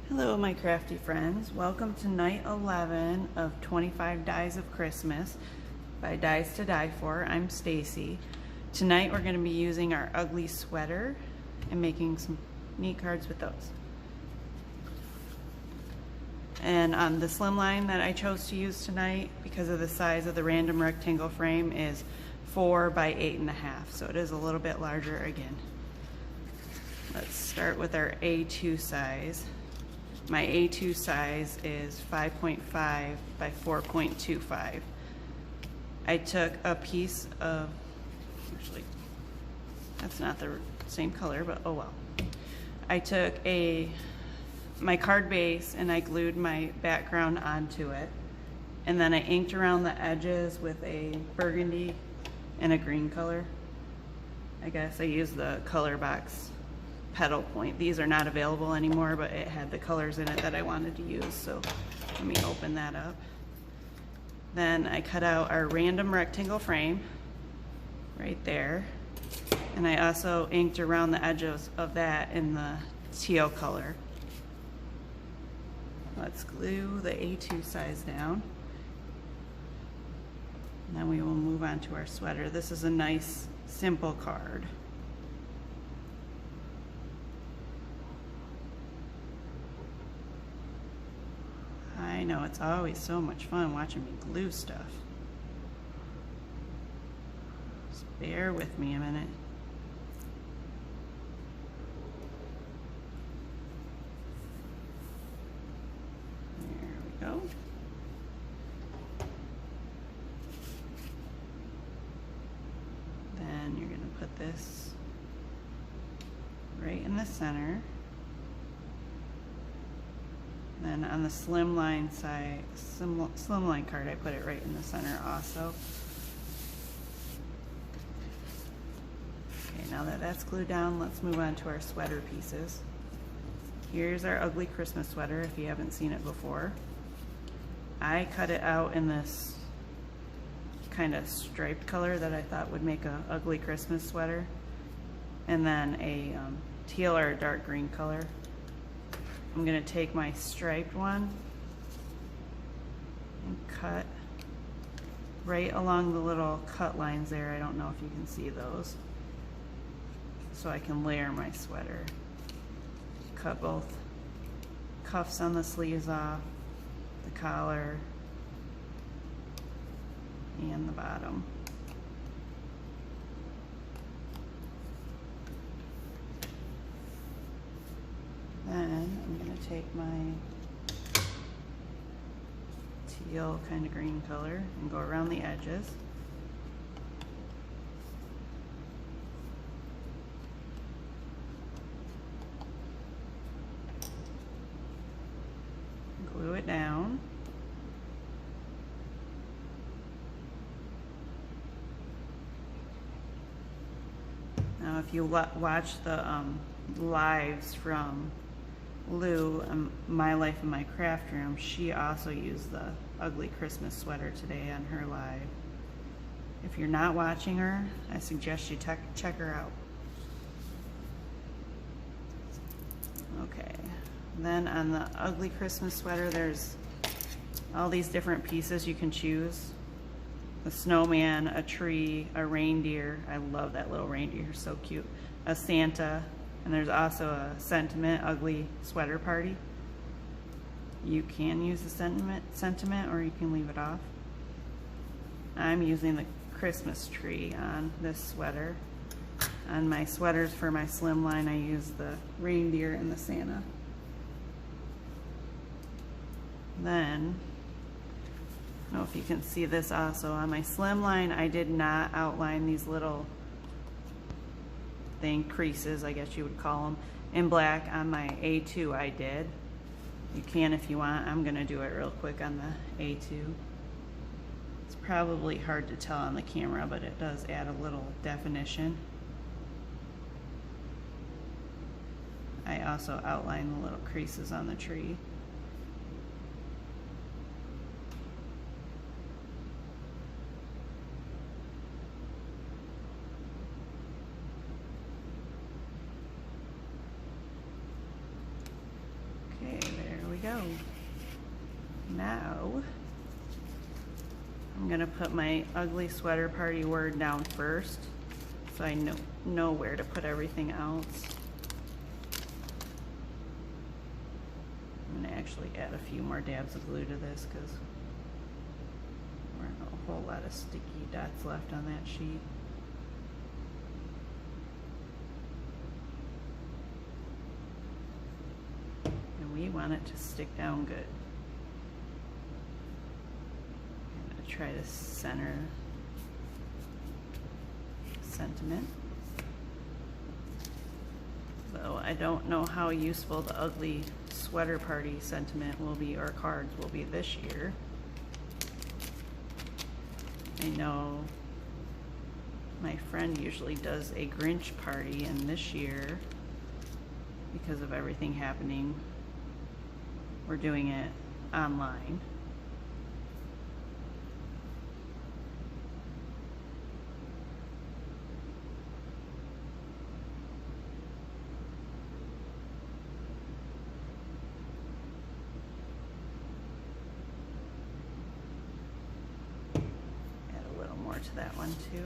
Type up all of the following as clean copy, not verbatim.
Hello my crafty friends, welcome to night 11 of 25 Dies of Christmas by Dies to Die For. I'm Stacy. Tonight we're going to be using our ugly sweater and making some neat cards with those. And the slimline that I chose to use tonight, because of the size of the random rectangle frame, is 4 by 8.5, so it is a little bit larger again. Let's start with our A2 size. My A2 size is 5.5 by 4.25. I took a piece of, actually, that's not the same color, but oh well. I took my card base and I glued my background onto it. And then I inked around the edges with a burgundy and a green color. I guess I used the color box petal point. These are not available anymore, but it had the colors in it that I wanted to use, so let me open that up. Then I cut out our random rectangle frame right there, and I also inked around the edges of that in the teal color. Let's glue the A2 size down, and then we will move on to our sweater. This is a nice simple card. I know, it's always so much fun watching me glue stuff. Just bear with me a minute. There we go. Then you're going to put this right in the center. Then on the slimline side, slimline card, I put it right in the center also. Okay, now that that's glued down, let's move on to our sweater pieces. Here's our ugly Christmas sweater if you haven't seen it before. I cut it out in this kind of striped color that I thought would make an ugly Christmas sweater. And then a teal or a dark green color. I'm going to take my striped one and cut right along the little cut lines there. I don't know if you can see those. So I can layer my sweater. Cut both cuffs on the sleeves off, the collar, and the bottom. Then I'm going to take my teal kind of green color and go around the edges. Glue it down. Now if you watch the lives from Lou, My Life in My Craft Room, she also used the ugly Christmas sweater today on her live. If you're not watching her, I suggest you check her out. Okay, then on the ugly Christmas sweater, there's all these different pieces you can choose. A snowman, a tree, a reindeer. I love that little reindeer, so cute. A Santa. And there's also a sentiment ugly sweater party. You can use the sentiment or you can leave it off. I'm using the Christmas tree on this sweater. On my sweaters for my slimline, I use the reindeer and the Santa. Then, I don't know if you can see this also. On my slimline, I did not outline these little creases, I guess you would call them, in black. On my A2 I did. You can if you want. I'm gonna do it real quick on the A2. It's probably hard to tell on the camera, but it does add a little definition. I also outline the little creases on the tree. Okay, go. Now, I'm gonna put my ugly sweater party word down first, so I know where to put everything else. I'm gonna actually add a few more dabs of glue to this because there aren't a whole lot of sticky dots left on that sheet. And we want it to stick down good. I'm gonna try to center sentiment. Though I don't know how useful the ugly sweater party sentiment will be, or cards will be this year. I know my friend usually does a Grinch party, and this year, because of everything happening, we're doing it online. To that one too.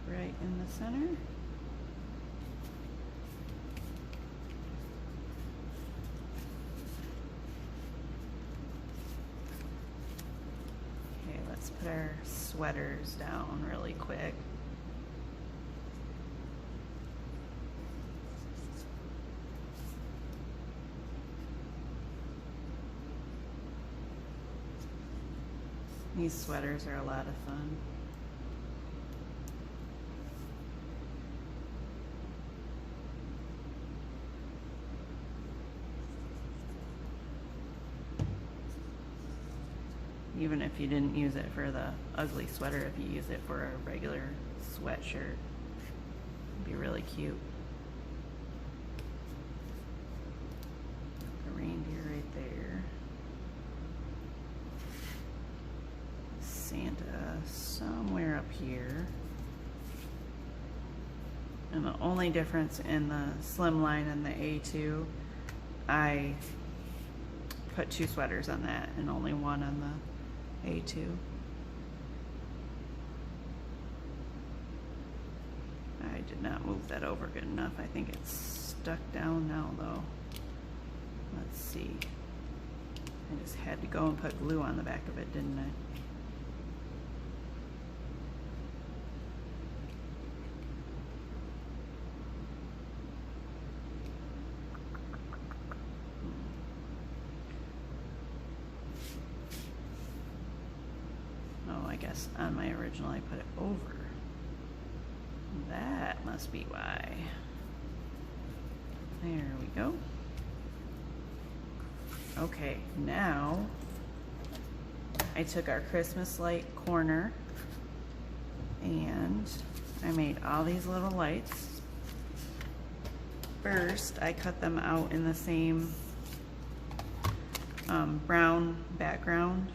Right in the center. Okay, let's put our sweaters down really quick. These sweaters are a lot of fun. Even if you didn't use it for the ugly sweater, if you use it for a regular sweatshirt, it'd be really cute. A reindeer right there. Santa somewhere up here. And the only difference in the slimline and the A2, I put 2 sweaters on that and only one on the A2. I did not move that over good enough. I think it's stuck down now though. Let's see. I just had to go and put glue on the back of it, didn't I? I guess on my original I put it over. That must be why. There we go. Okay, now I took our Christmas light corner and I made all these little lights. First, I cut them out in the same brown background.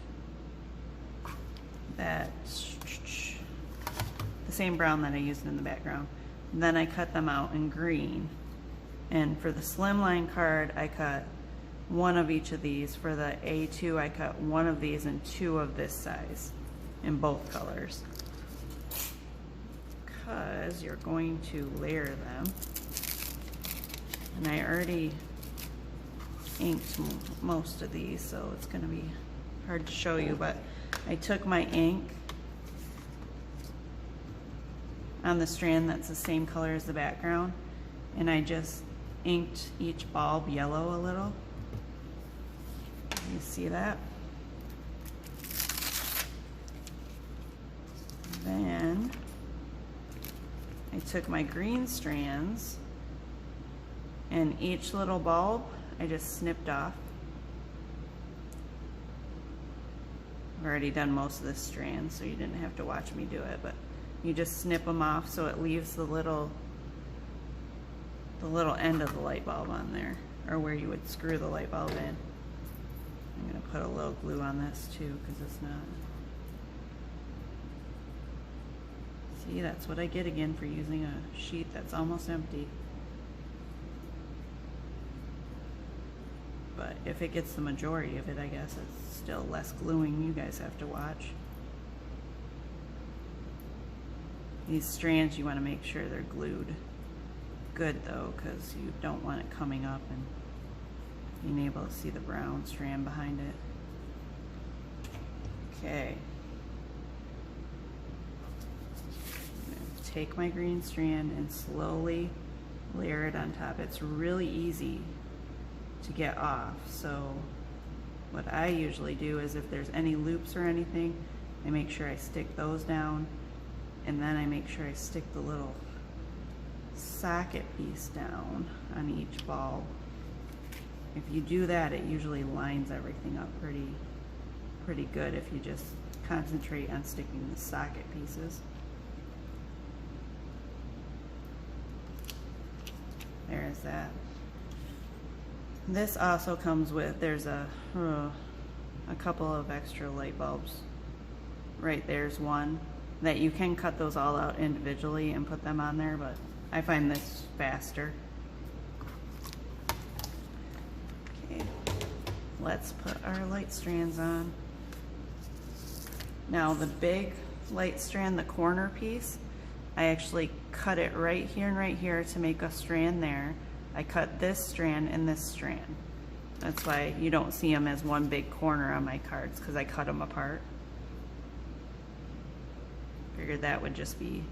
The same brown that I used in the background. And then I cut them out in green. And for the slimline card, I cut one of each of these. For the A2, I cut one of these and 2 of this size in both colors. Because you're going to layer them. And I already inked most of these, so it's going to be hard to show you, but I took my ink on the strand that's the same color as the background, and I just inked each bulb yellow a little. You see that? Then I took my green strands, and each little bulb I just snipped off. I've already done most of this strand, so you didn't have to watch me do it, but you just snip them off so it leaves the little end of the light bulb on there, or where you would screw the light bulb in. I'm going to put a little glue on this too, because it's not. See, that's what I get again for using a sheet that's almost empty. But if it gets the majority of it, I guess it's still less gluing. You guys have to watch. These strands, you want to make sure they're glued good though, because you don't want it coming up and being able to see the brown strand behind it. Okay. I'm going to take my green strand and slowly layer it on top. It's really easy to get off. So what I usually do is if there's any loops or anything, I make sure I stick those down, and then I make sure I stick the little socket piece down on each ball. If you do that, it usually lines everything up pretty good if you just concentrate on sticking the socket pieces. There's that. This also comes with, there's a couple of extra light bulbs. Right there's one that you can cut those all out individually and put them on there, but I find this faster. Okay, let's put our light strands on. Now the big light strand, the corner piece, I actually cut it right here and right here to make a strand there. I cut this strand and this strand. That's why you don't see them as one big corner on my cards, because I cut them apart. Figured that would just be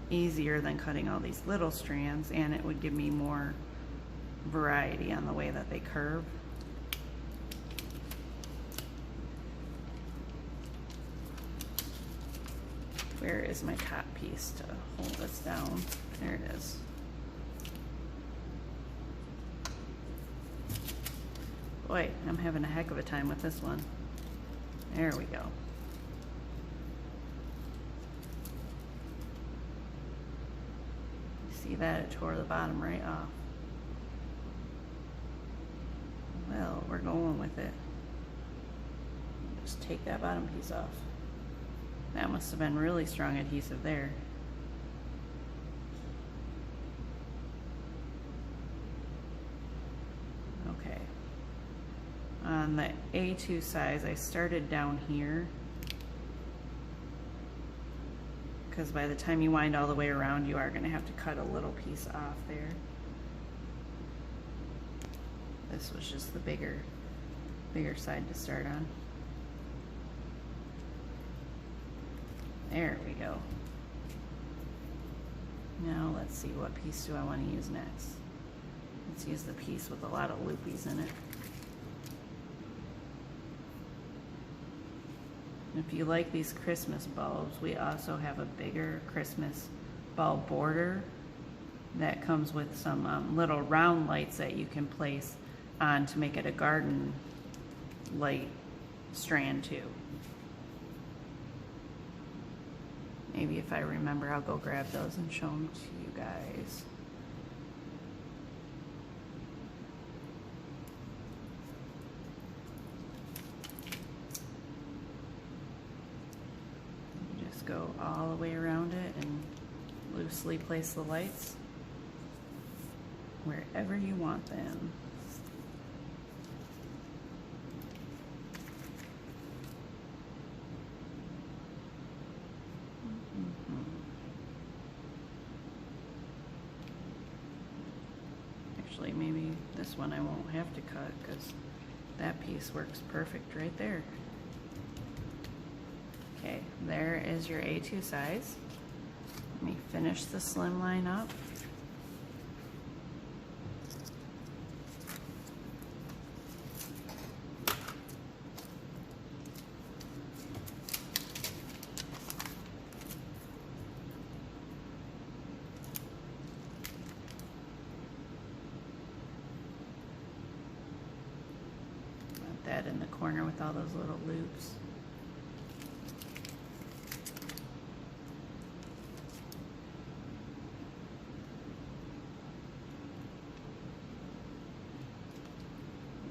easier than cutting all these little strands, and it would give me more variety on the way that they curve. Where is my top piece to hold this down? There it is. Boy, I'm having a heck of a time with this one. There we go. See that? It tore the bottom right off. Well, we're going with it. Just take that bottom piece off. That must have been really strong adhesive there. Okay. On the A2 size, I started down here, because by the time you wind all the way around, you are going to have to cut a little piece off there. This was just the bigger side to start on. There we go. Now let's see, what piece do I want to use next? Let's use the piece with a lot of loopies in it. If you like these Christmas bulbs, we also have a bigger Christmas bulb border that comes with some little round lights that you can place on to make it a garden light strand too. Maybe if I remember, I'll go grab those and show them to you guys. Just go all the way around it and loosely place the lights wherever you want them. Actually, maybe this one I won't have to cut, because that piece works perfect right there. Okay, there is your A2 size. Let me finish the slim line up. That in the corner with all those little loops.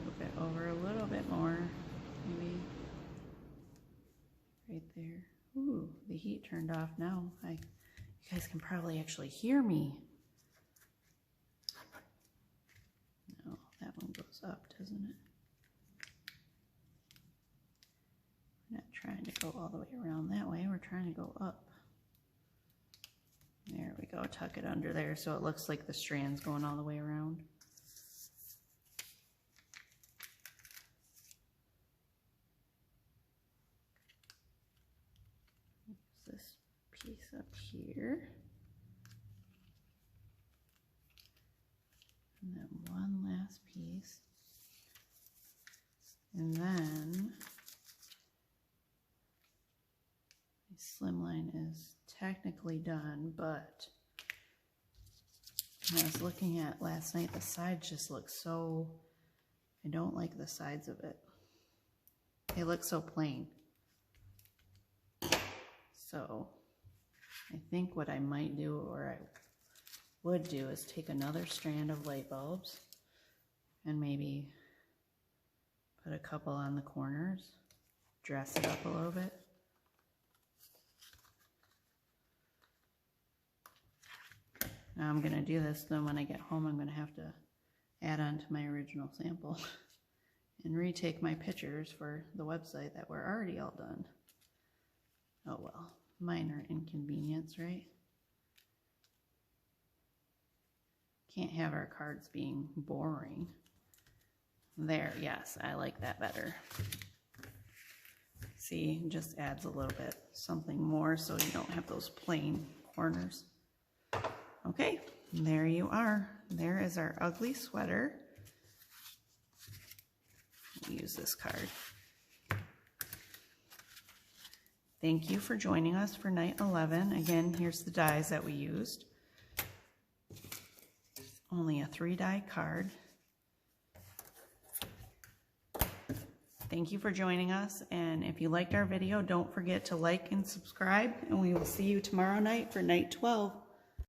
Move it over a little bit more, maybe right there. Ooh, the heat turned off now. I You guys can probably actually hear me. No, that one goes up, doesn't it? We're not trying to go all the way around that way. We're trying to go up. There we go. Tuck it under there so it looks like the strand's going all the way around. This piece up here. And then one last piece. And then my slimline is technically done, but when I was looking at last night, the sides just look so, I don't like the sides of it. They look so plain. So I think what I might do, or I would do, is take another strand of light bulbs and maybe put a couple on the corners, dress it up a little bit. Now I'm going to do this, then when I get home I'm going to have to add on to my original sample and retake my pictures for the website that were already all done. Oh well, minor inconvenience, right? Can't have our cards being boring. There, yes, I like that better. See, it just adds a little bit something more so you don't have those plain corners. Okay, there you are. There is our ugly sweater. Use this card. Thank you for joining us for night 11. Again, here's the dies that we used. Only a 3-die card. Thank you for joining us, and if you liked our video, don't forget to like and subscribe, and we will see you tomorrow night for night 12.